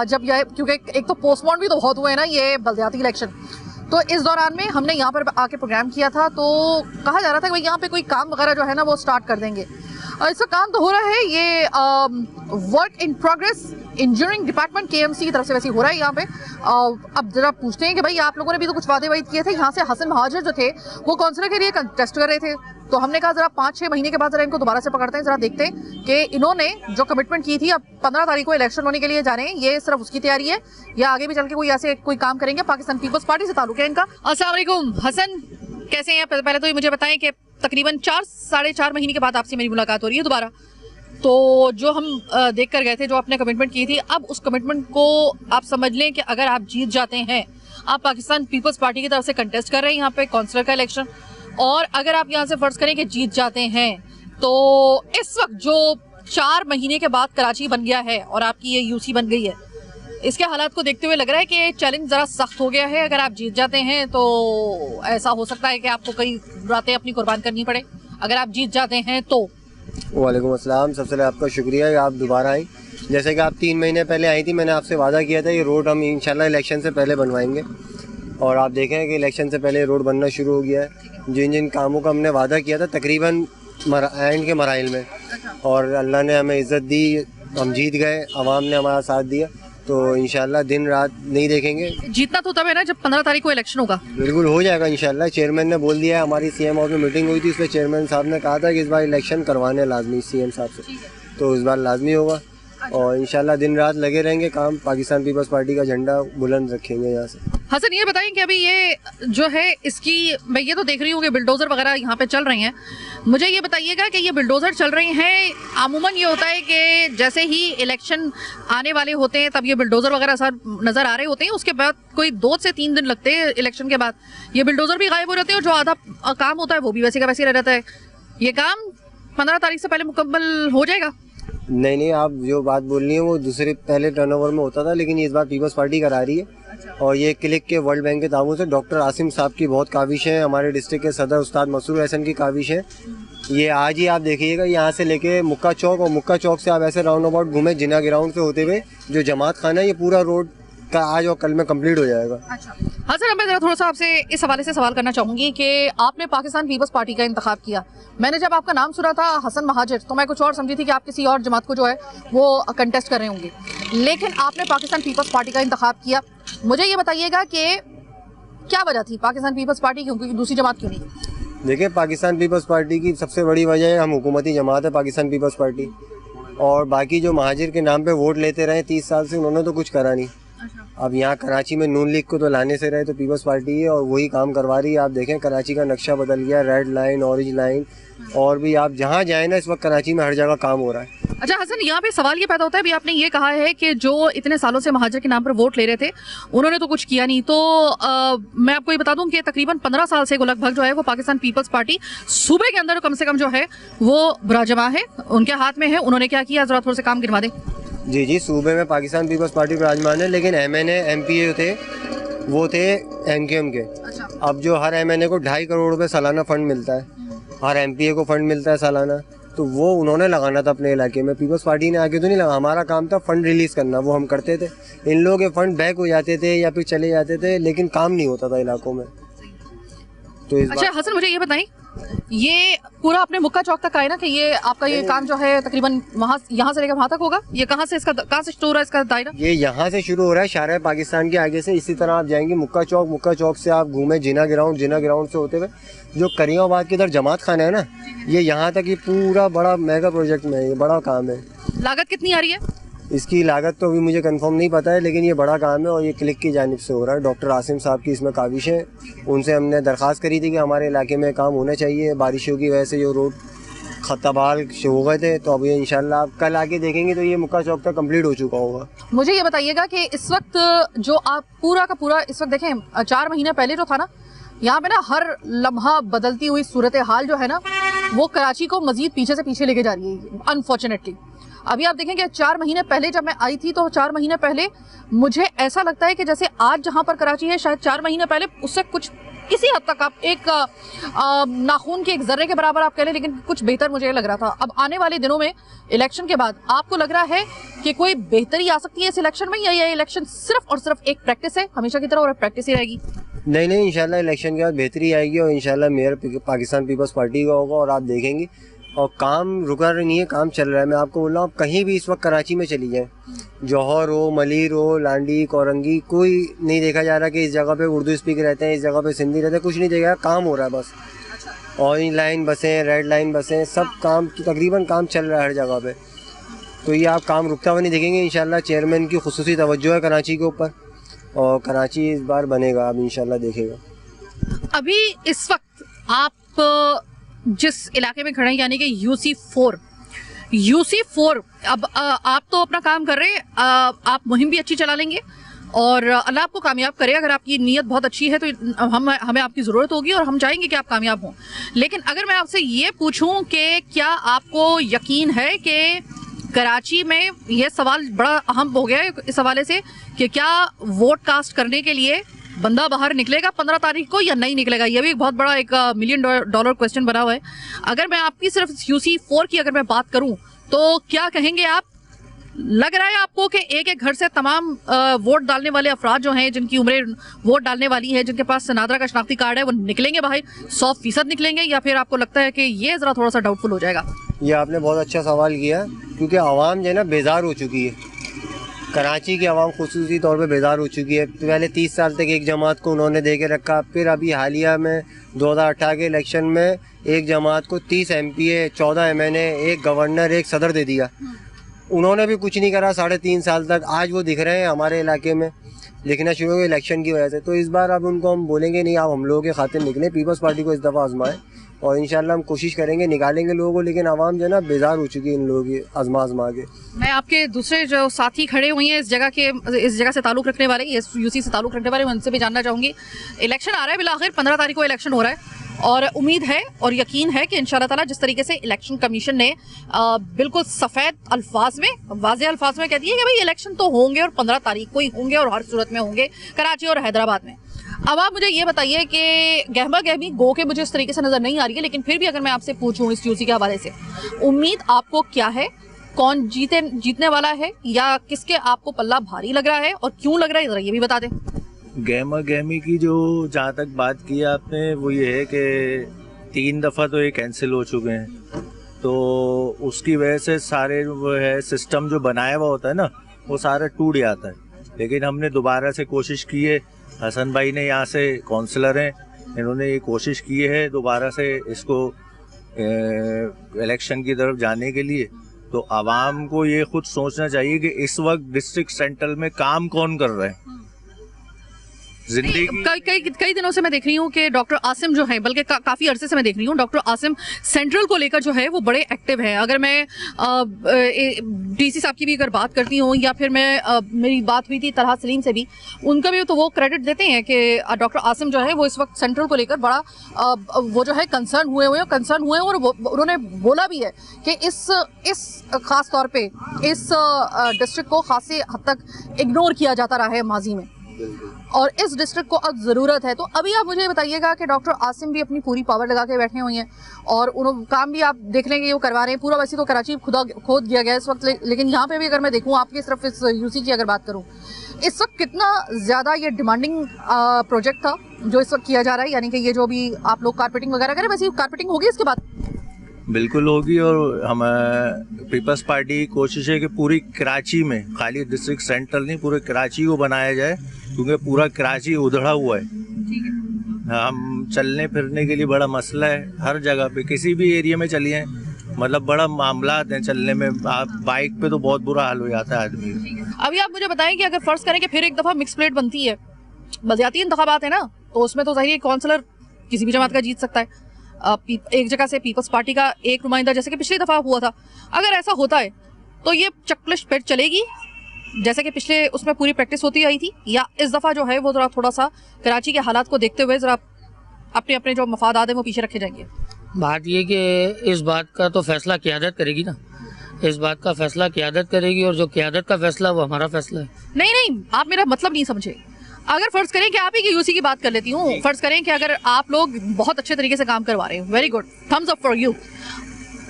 जब ये क्योंकि एक तो पोस्टपोन भी तो बहुत हुए ना ये बलदियाती इलेक्शन, तो इस दौरान में हमने यहाँ पर आके प्रोग्राम किया था, तो कहा जा रहा था कि भाई यहाँ पे कोई काम वगैरह जो है ना वो स्टार्ट कर देंगे। इसका काम तो हो रहा है, ये work in progress engineering department KMC की तरफ से वैसे हो रहा है यहाँ पे। अब जरा पूछते हैं कि भाई आप लोगों ने भी तो कुछ वादे वाइद किए थे। यहाँ से हसन महाजिर जो थे वो काउंसिलर के लिए कंटेस्ट कर रहे थे, तो हमने कहा जरा 5-6 महीने के बाद जरा इनको दोबारा से पकड़ते हैं, जरा देखते हैं कि इन्होंने जो कमिटमेंट की थी, अब 15 तारीख को इलेक्शन होने के लिए जा रहे हैं, ये सिर्फ उसकी तैयारी है या आगे भी चल के कोई ऐसे कोई काम करेंगे। पाकिस्तान पीपल्स पार्टी से ताल्लुक है इनका। अस्सलाम वालेकुम हसन, कैसे हैं? पहले तो ये मुझे बताएं कि तकरीबन 4-4.5 महीने के बाद आपसे मेरी मुलाकात हो रही है दोबारा, तो जो हम देख कर गए थे, जो आपने कमिटमेंट की थी, अब उस कमिटमेंट को आप समझ लें कि अगर आप जीत जाते हैं, आप पाकिस्तान पीपल्स पार्टी की तरफ से कंटेस्ट कर रहे हैं यहाँ पे काउंसिलर का इलेक्शन, और अगर आप यहाँ से फर्ज करें कि जीत जाते हैं, तो इस वक्त जो 4 महीने के बाद कराची बन गया है और आपकी ये UC बन गई है, इसके हालात को देखते हुए लग रहा है कि चैलेंज ज़रा सख्त हो गया है। अगर आप जीत जाते हैं तो ऐसा हो सकता है कि आपको कई रातें अपनी कुर्बान करनी पड़े, अगर आप जीत जाते हैं तो। वालेकुम अस्सलाम, सबसे पहले आपका शुक्रिया कि आप दोबारा आई। जैसे कि आप 3 महीने पहले आई थी, मैंने आपसे वादा किया था ये रोड हम इंशाल्लाह इलेक्शन से पहले बनवाएंगे, और आप देखें कि इलेक्शन से पहले रोड बनना शुरू हो गया है। जिन जिन कामों का हमने वादा किया था तकरीबन एंड के मराइल में, और अल्लाह ने हमें इज़्ज़त दी, हम जीत गए, आवाम ने हमारा साथ दिया, तो इंशाल्लाह दिन रात नहीं देखेंगे। जीतना तो तब है ना जब 15 तारीख को इलेक्शन होगा। बिल्कुल हो जाएगा इंशाल्लाह। चेयरमैन ने बोल दिया है, हमारी सीएम हाउस में मीटिंग हुई थी, उसमें चेयरमैन साहब ने कहा था कि इस बार इलेक्शन करवाने लाजमी सीएम साहब से, तो इस बार लाजमी होगा, और इंशाल्लाह दिन रात लगे रहेंगे काम, पाकिस्तान पीपल्स पार्टी का झंडा बुलंद रखेंगे यहाँ से। हसन ये बताएं कि अभी ये जो है इसकी मैं ये तो देख रही हूँ कि बिल्डोजर वगैरह यहाँ पे चल रहे हैं, मुझे ये बताइएगा कि ये बिल्डोजर चल रहे हैं, अमूमन ये होता है कि जैसे ही इलेक्शन आने वाले होते हैं तब ये बिल्डोजर वगैरह सर नजर आ रहे होते हैं, उसके बाद कोई 2 से 3 दिन लगते हैं इलेक्शन के बाद ये बिल्डोजर भी गायब हो जाते हैं, और जो आधा काम होता है वो भी वैसे का वैसे रह जाता है। ये काम 15 तारीख से पहले मुकम्मल हो जाएगा? नहीं, आप जो बात बोल रही हैं वो दूसरे पहले टर्नओवर में होता था, लेकिन इस बार पीपल्स पार्टी करा रही है, और ये क्लिक के वर्ल्ड बैंक के ताबू से डॉक्टर आसिम साहब की बहुत काविश है, हमारे डिस्ट्रिक्ट के सदर उस्ताद मसूर हसन की काविश है। ये आज ही आप देखिएगा, यहाँ से लेके मुक्का चौक, और मुक्का चौक से आप ऐसे राउंड अबाउट घूमे जिना ग्राउंड से होते हुए जो जमात खाना है, ये पूरा रोड का आज और कल में कंप्लीट हो जाएगा। हाँ सर, मैं जरा थोड़ा सा आपसे इस हवाले से सवाल करना चाहूँगी कि आपने पाकिस्तान पीपल्स पार्टी का इंतखाब किया, मैंने जब आपका नाम सुना था हसन महाजिर तो मैं कुछ और समझी थी कि आप किसी और जमात को जो है वो कंटेस्ट कर रहे होंगे, लेकिन आपने पाकिस्तान पीपल्स पार्टी का इंतखाब किया। मुझे ये बताइएगा कि क्या वजह थी पाकिस्तान पीपल्स पार्टी क्यों, क्योंकि दूसरी जमात क्यों नहीं? देखिए, पाकिस्तान पीपल्स पार्टी की सबसे बड़ी वजह है हम हुकूमती जमात है पाकिस्तान पीपल्स पार्टी, और बाकी जो महाजिर के नाम पे वोट लेते रहे 30 साल से, उन्होंने तो कुछ करा नहीं। अब यहाँ कराची में नून लीग को तो लाने से रहे तो पीपल्स पार्टी है, और वही काम करवा रही है। आप देखें कराची का नक्शा बदल गया, रेड लाइन, ऑरेंज लाइन, और भी आप जहाँ जाए ना इस वक्त कराची में हर जगह काम हो रहा है। अच्छा हसन, यहाँ पे सवाल ये पैदा होता है, अभी आपने ये कहा है कि जो इतने सालों से महाजिर के नाम पर वोट ले रहे थे उन्होंने तो कुछ किया नहीं, तो मैं आपको ये बता दूं कि तकरीबन 15 साल से लगभग जो है वो पाकिस्तान पीपल्स पार्टी सूबे के अंदर कम से कम जो है वो बुराजमा है, उनके हाथ में है, उन्होंने क्या किया जरा थोड़ा सा काम गिनवा दें। जी, सूबे में पाकिस्तान पीपल्स पार्टी विराजमान है, लेकिन MNA MPA थे वो थे MKM के। अब जो हर MNA को 2.5 करोड़ रुपए सालाना फंड मिलता है, हर MPA को फंड मिलता है सालाना, तो वो उन्होंने लगाना था अपने इलाके में, पीपल्स पार्टी ने आगे तो नहीं लगा। हमारा काम था फंड रिलीज़ करना, वो हम करते थे, इन लोगों के फंड बैक हो जाते थे या फिर चले जाते थे, लेकिन काम नहीं होता था इलाकों में। तो इस अच्छा हसन, मुझे ये बताएं, ये पूरा अपने मुक्का चौक तक आए ना कि ये आपका ये काम जो है तकरीबन वहाँ यहाँ से लेकर वहाँ तक होगा, ये कहाँ से शुरू हो रहा है इसका दायरा? ये यहाँ से शुरू हो रहा है शारा पाकिस्तान के आगे से, इसी तरह आप जाएंगे मुक्का चौक से आप घूमे जिना ग्राउंड से होते हुए जो करीमाबाद के इधर जमात खाना है ना, ये यहाँ तक ये पूरा बड़ा मेगा प्रोजेक्ट में ये बड़ा काम है। लागत कितनी आ रही है इसकी? लागत तो अभी मुझे कंफर्म नहीं पता है, लेकिन ये बड़ा काम है और ये क्लिक की जानिब से हो रहा है। डॉक्टर आसिम साहब की इसमें काविश है, उनसे हमने दरख्वास्त करी थी कि हमारे इलाके में काम होना चाहिए। बारिशों की वजह से जो रोड खतबाल हो गए थे, तो अब ये इंशाल्लाह आप कल आके देखेंगे तो ये मुक्का चौक तक कंप्लीट हो चुका होगा। मुझे ये बताइएगा कि इस वक्त जो आप पूरा का पूरा इस वक्त देखें, 4 महीने पहले जो था ना, यहाँ पे ना हर लम्हा बदलती हुई सूरत हाल जो है ना वो कराची को मजीद पीछे से पीछे लेके जा रही है अनफॉर्चुनेटली। अभी आप देखेंगे 4 महीने पहले जब मैं आई थी तो 4 महीने पहले मुझे ऐसा लगता है कि जैसे आज जहाँ पर कराची है शायद 4 महीने पहले उससे कुछ किसी हद तक आप एक नाखून के एक जर्रे के बराबर आप कह लें, लेकिन कुछ बेहतर मुझे लग रहा था। अब आने वाले दिनों में इलेक्शन के बाद आपको लग रहा है कि कोई बेहतरी आ सकती है इस इलेक्शन में, या ये इलेक्शन सिर्फ और सिर्फ एक प्रैक्टिस है हमेशा की तरह और प्रैक्टिस ही रहेगी? नहीं, इंशाल्लाह इलेक्शन के बाद बेहतरी आएगी और इंशाल्लाह मेयर पाकिस्तान पीपल्स पार्टी का होगा और आप देखेंगे। और काम रुका नहीं है, काम चल रहा है। मैं आपको बोल रहा हूँ, आप कहीं भी इस वक्त कराची में चली जाएं, जौहर हो, मलीर हो, लांडी, कोरंगी, कोई नहीं देखा जा रहा कि इस जगह पे उर्दू स्पीकर रहते हैं, इस जगह पे सिंधी रहते हैं, कुछ नहीं देखा, काम हो रहा है बस। ऑरेंज लाइन बसें, रेड लाइन बसें, सब काम तकरीबन काम चल रहा है हर जगह पे। तो ये आप काम रुकता हुआ नहीं देखेंगे। इंशाल्लाह चेयरमैन की खुसूसी तवज्जो है कराची के ऊपर और कराची इस बार बनेगा, आप इंशाल्लाह देखेगा। अभी इस वक्त आप जिस इलाके में खड़े हैं यानी कि UC4, अब आप तो अपना काम कर रहे हैं, आप मुहिम भी अच्छी चला लेंगे और अल्लाह आपको कामयाब करे। अगर आपकी नीयत बहुत अच्छी है तो हमें आपकी ज़रूरत होगी और हम चाहेंगे कि आप कामयाब हों। लेकिन अगर मैं आपसे ये पूछूं कि क्या आपको यकीन है कि कराची में, यह सवाल बड़ा अहम हो गया है इस हवाले से, कि क्या वोट कास्ट करने के लिए बंदा बाहर निकलेगा 15 तारीख को या नहीं निकलेगा? यह भी एक बहुत बड़ा एक $1 मिलियन क्वेश्चन बना हुआ है। अगर मैं आपकी सिर्फ UC4 की अगर मैं बात करूं तो क्या कहेंगे आप लग रहा है आपको कि एक एक घर से तमाम वोट डालने वाले अफराद जो हैं, जिनकी उम्रें वोट डालने वाली है, जिनके पास नादरा का शनाख्ती कार्ड है, वो निकलेंगे बाहर 100% निकलेंगे, या फिर आपको लगता है कि ये जरा थोड़ा सा डाउटफुल हो जाएगा? ये आपने बहुत अच्छा सवाल किया, क्योंकि आवाम जो है ना बेजार हो चुकी है। कराची की आवाम खुसूसी तौर पे बेजार हो चुकी है। पहले 30 साल तक एक जमात को उन्होंने दे के रखा, फिर अभी हालिया में 2018 के इलेक्शन में एक जमात को 30 MPA, 14 MNA, एक गवर्नर, एक सदर दे दिया। उन्होंने भी कुछ नहीं करा 3.5 साल तक। आज वो दिख रहे हैं हमारे इलाके में, दिखना शुरू हो गए इलेक्शन की वजह से। तो इस बार अब उनको हम बोलेंगे नहीं, आप हम लोगों के खातिर निकले, पीपल्स पार्टी को इस दफ़ा आजमाएं, और इंशाल्लाह हम कोशिश करेंगे निकालेंगे लोगों को। लेकिन आवाम जो है ना बेजार हो चुकी है इन लोगों की आजमा के। मैं आपके दूसरे जो साथी खड़े हुए हैं इस जगह से ताल्लुक़ रखने वाले, इस यूसी से ताल्लुक़ रखने वाले, उनसे भी जानना चाहूँगी। इलेक्शन आ रहा है, बिलाखिर 15 तारीख को इलेक्शन हो रहा है, और उम्मीद है और यकीन है कि इंशाल्लाह ताला जिस तरीके से इलेक्शन कमीशन ने बिल्कुल सफ़ेद अल्फाज में, वाज़ेह अल्फाज में कह दिया कि भाई इलेक्शन तो होंगे और 15 तारीख को ही होंगे, और हर सूरत में होंगे कराची और हैदराबाद में। अब आप मुझे ये बताइए कि गहमा गहमी गो के मुझे इस तरीके से नज़र नहीं आ रही है, लेकिन फिर भी अगर मैं आपसे पूछूं इस यूसी के हवाले से, उम्मीद आपको क्या है? कौन जीतने वाला है, या किसके आपको पल्ला भारी लग रहा है, और क्यों लग रहा है, जरा ये भी बता दें। गहमा गहमी की जो जहाँ तक बात की आपने, वो ये है कि 3 दफ़ा तो ये कैंसिल हो चुके हैं, तो उसकी वजह से सारे वो है सिस्टम जो बनाया हुआ होता है ना, वो सारा टूट जाता है। लेकिन हमने दोबारा से कोशिश की है, हसन भाई ने यहाँ से काउंसलर हैं, इन्होंने ये कोशिश की है दोबारा से इसको इलेक्शन की तरफ जाने के लिए। तो आवाम को ये खुद सोचना चाहिए कि इस वक्त डिस्ट्रिक्ट सेंट्रल में काम कौन कर रहे हैं। जिंदगी कई दिनों से मैं देख रही हूँ कि डॉक्टर आसिम जो है, बल्कि काफ़ी अरसे से मैं देख रही हूँ, डॉक्टर आसिम सेंट्रल को लेकर जो है वो बड़े एक्टिव हैं। अगर मैं डीसी साहब की भी अगर बात करती हूँ, या फिर मैं मेरी बात हुई थी तलहा सलीम से भी, उनका भी तो वो क्रेडिट देते हैं कि डॉक्टर आसिम जो है वो इस वक्त सेंट्रल को लेकर बड़ा वो जो है कंसर्न हुए हैं, और उन्होंने बोला भी है कि इस खास तौर पर इस डिस्ट्रिक्ट को खासी हद तक इग्नोर किया जाता रहा है माजी में, और इस डिस्ट्रिक्ट को अब ज़रूरत है। तो अभी आप मुझे बताइएगा कि डॉक्टर आसिम भी अपनी पूरी पावर लगा के बैठे हुए हैं, और उन्होंने काम भी आप देख लेंगे वो करवा रहे हैं पूरा। वैसे तो कराची खोद दिया गया है इस वक्त, लेकिन यहाँ पे भी अगर मैं देखूँ आपकी सिर्फ इस यूसी की अगर बात करूँ, इस वक्त कितना ज़्यादा ये डिमांडिंग प्रोजेक्ट था जो इस वक्त किया जा रहा है, यानी कि ये जो भी आप लोग कारपेटिंग वगैरह करें, वैसे कारपेटिंग होगी इसके बाद? बिल्कुल होगी, और हम पीपल्स पार्टी की कोशिश है कि पूरी कराची में, खाली डिस्ट्रिक्ट सेंट्रल नहीं, पूरे कराची को बनाया जाए, क्योंकि पूरा कराची उधड़ा हुआ है। हम चलने फिरने के लिए बड़ा मसला है, हर जगह पे किसी भी एरिया में चलिए, मतलब बड़ा मामला हैं चलने में। आप बाइक पे तो बहुत बुरा हाल हो जाता है आदमी। अभी आप मुझे बताएं कि अगर फर्ज करें कि फिर एक दफ़ा मिक्स प्लेट बनती है, बलदियाती इंतखाबात है ना, तो उसमें तो ज़ाहिर काउंसलर किसी भी जमात का जीत सकता है, एक जगह से पीपल्स पार्टी का एक नुमाइंदा, जैसे कि पिछली दफ़ा हुआ था। अगर ऐसा होता है तो ये चेकलिस्ट फिर चलेगी जैसे कि पिछले उसमें पूरी प्रैक्टिस होती आई थी, या इस दफ़ा जो है वो ज़रा थोड़ा सा कराची के हालात को देखते हुए ज़रा अपने अपने जो मफादात हैं वो पीछे रखे जाएंगे? बात ये कि इस बात का तो फैसला क़यादत करेगी ना, इस बात का फैसला क़यादत करेगी, और जो क़यादत का फैसला वो हमारा फैसला है। नहीं, आप मेरा मतलब नहीं समझे। अगर फर्ज करें कि आप ही की यूसी की बात कर लेती हूँ, फर्ज करें कि अगर आप लोग बहुत अच्छे तरीके से काम करवा रहे हैं, very good, thumbs up for you.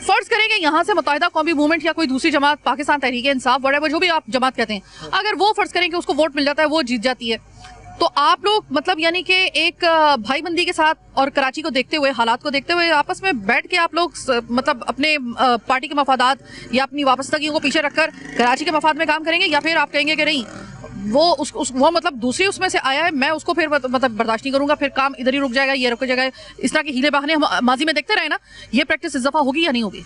फर्ज करें कि यहाँ से मुत्तहिदा कौमी मूवमेंट या कोई दूसरी जमात, पाकिस्तान तहरीक इंसाफ, व्हाटएवर जो भी आप जमात कहते हैं, अगर वो फर्ज करें कि उसको वोट मिल जाता है, वो जीत जाती है, तो आप लोग मतलब यानी कि एक भाईबंदी के साथ और कराची को देखते हुए, हालात को देखते हुए, आपस में बैठ के आप लोग मतलब अपने पार्टी के मफादात या अपनी वाबस्तगियों को पीछे रखकर कराची के मफाद में काम करेंगे, या फिर आप कहेंगे कि नहीं वो मतलब दूसरी उसमें से आया है, मैं उसको फिर मतलब बर्दाश्त नहीं करूंगा, फिर काम इधर ही रुक जाएगा, ये रुक जाएगा। इस तरह के हीले बहाने हम माजी में देखते रहे ना, ये प्रैक्टिस इस दफ़ा होगी या नहीं होगी?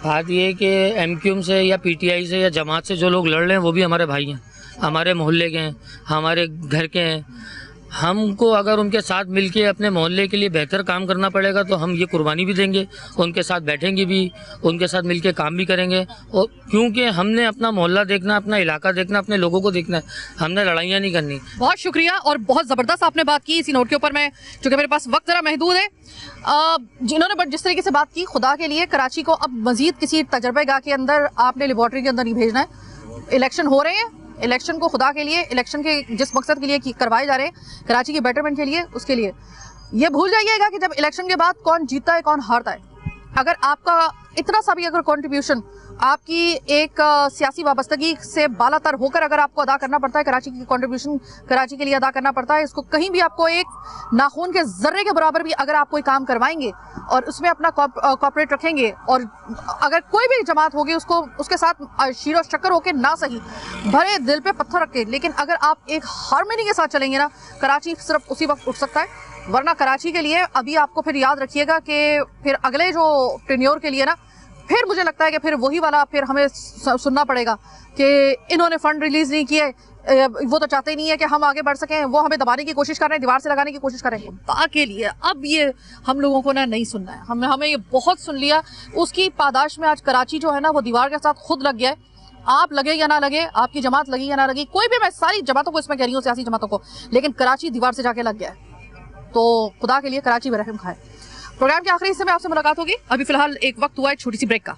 बात ये है कि MQM से या PTI से या जमात से जो लोग लड़ रहे हैं वो भी हमारे भाई हैं, हमारे मोहल्ले के हैं, हमारे घर के हैं। हमको अगर उनके साथ मिलके अपने मोहल्ले के लिए बेहतर काम करना पड़ेगा तो हम ये कुर्बानी भी देंगे, उनके साथ बैठेंगे भी, उनके साथ मिलके काम भी करेंगे। और क्योंकि हमने अपना मोहल्ला देखना, अपना इलाका देखना, अपने लोगों को देखना है, हमने लड़ाइयाँ नहीं करनी। बहुत शुक्रिया, और बहुत ज़बरदस्त आपने बात की। इसी नोट के ऊपर मैं, चूँकि मेरे पास वक्त ज़रा महदूद है, जिन्होंने बट जिस तरीके से बात की, खुदा के लिए कराची को अब मज़ीद किसी तजर्बेगाह के अंदर, आपने लेबॉर्ट्री के अंदर नहीं भेजना है। इलेक्शन हो रहे हैं, इलेक्शन को खुदा के लिए, इलेक्शन के जिस मकसद के लिए करवाए जा रहे हैं, कराची के बेटरमेंट के लिए, उसके लिए ये भूल जाइएगा कि जब इलेक्शन के बाद कौन जीतता है कौन हारता है, अगर आपका इतना सा भी अगर कंट्रीब्यूशन आपकी एक सियासी वाबस्तगी से बालातर होकर अगर आपको अदा करना पड़ता है, कराची की कंट्रीब्यूशन कराची के लिए अदा करना पड़ता है, इसको कहीं भी आपको एक नाखून के जर्रे के बराबर भी अगर आप कोई काम करवाएंगे और उसमें अपना कॉर्पोरेट रखेंगे, और अगर कोई भी जमात होगी उसको उसके साथ शीरो शक्कर होके ना सही भरे दिल पे पत्थर रख के, लेकिन अगर आप एक हार्मनी के साथ चलेंगे ना, कराची सिर्फ उसी वक्त उठ सकता है। वरना कराची के लिए अभी आपको फिर याद रखिएगा कि फिर अगले जो टेन्योर के लिए ना, फिर मुझे लगता है कि फिर वही वाला फिर हमें सुनना पड़ेगा कि इन्होंने फंड रिलीज नहीं किए, वो तो चाहते ही नहीं है कि हम आगे बढ़ सकें, वो हमें दबाने की कोशिश कर रहे हैं, दीवार से लगाने की कोशिश कर रहे हैं। खुदा के लिए अब ये हम लोगों को ना नहीं सुनना है, हमें ये बहुत सुन लिया। उसकी पादाश में आज कराची जो है ना वो दीवार के साथ खुद लग गया है। आप लगे या ना लगे, आपकी जमात लगी या ना लगी, कोई भी, मैं सारी जमातों को इसमें कह रही हूँ, सियासी जमातों को, लेकिन कराची दीवार से जाके लग गया है। तो खुदा के लिए कराची बरहम खाए। प्रोग्राम के आखिरी हिस्से में आपसे मुलाकात होगी। अभी फिलहाल एक वक्त हुआ है छोटी सी ब्रेक का।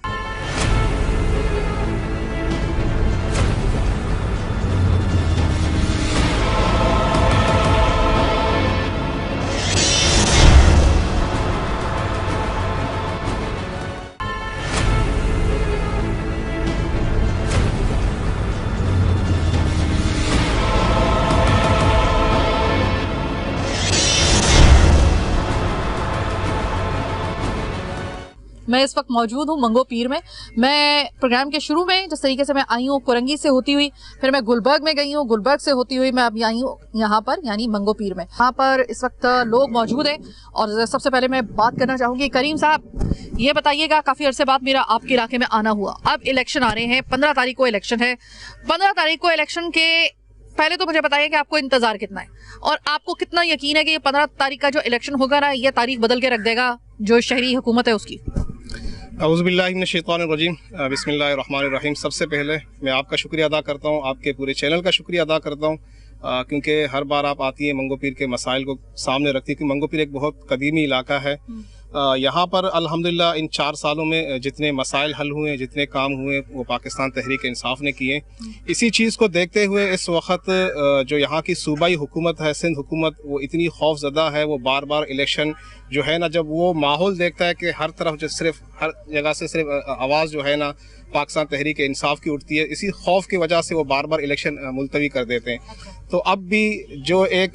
मैं इस वक्त मौजूद हूँ मंगो पीर में। मैं प्रोग्राम के शुरू में जिस तरीके से मैं आई हूँ कुरंगी से होती हुई, फिर मैं गुलबर्ग में गई हूँ, गुलबर्ग से होती हुई मैं अब आई हूँ यहाँ पर, यानी मंगो पीर में। यहाँ पर इस वक्त लोग मौजूद हैं और सबसे पहले मैं बात करना चाहूँगी, करीम साहब ये बताइएगा, काफ़ी अरसे बाद मेरा आपके इलाके में आना हुआ, अब इलेक्शन आ रहे हैं, 15 तारीख को इलेक्शन है। 15 तारीख को इलेक्शन के पहले तो मुझे बताइए कि आपको इंतजार कितना है और आपको कितना यकीन है कि ये 15 तारीख का जो इलेक्शन होगा ना, ये तारीख बदल के रख देगा जो शहरी हुकूमत है उसकी। औज़ुबिल्लाहिमिनश्शैतानिर्रजीम, बिस्मिल्लाहिर्रहमानिर्रहीम। सबसे पहले मैं आपका शुक्रिया अदा करता हूँ, आपके पूरे चैनल का शुक्रिया अदा करता हूँ, क्योंकि हर बार आप आती हैं मंगो पीर के मसाइल को सामने रखती है, क्योंकि मंगो पीर एक बहुत कदीमी इलाका है। यहाँ पर अल्हम्दुलिल्लाह इन 4 सालों में जितने मसाइल हल हुए, जितने काम हुए, वो पाकिस्तान तहरीक इंसाफ ने किए। इसी चीज़ को देखते हुए इस वक्त जो यहाँ की सूबाई हुकूमत है, सिंध हुकूमत, वो इतनी खौफजदा है, वो बार बार इलेक्शन जो है ना, जब वो माहौल देखता है कि हर तरफ जो सिर्फ हर जगह से सिर्फ आवाज़ जो है ना पाकिस्तान तहरीक इंसाफ की उठती है, इसी खौफ की वजह से वो बार बार इलेक्शन मुलतवी कर देते हैं। तो अब भी जो एक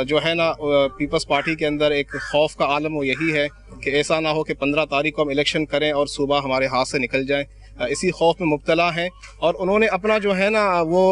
जो है ना पीपल्स पार्टी के अंदर एक खौफ का आलम वो यही है कि ऐसा ना हो कि 15 तारीख को हम इलेक्शन करें और सुबह हमारे हाथ से निकल जाए। इसी खौफ में मुब्तला हैं और उन्होंने अपना जो है ना वो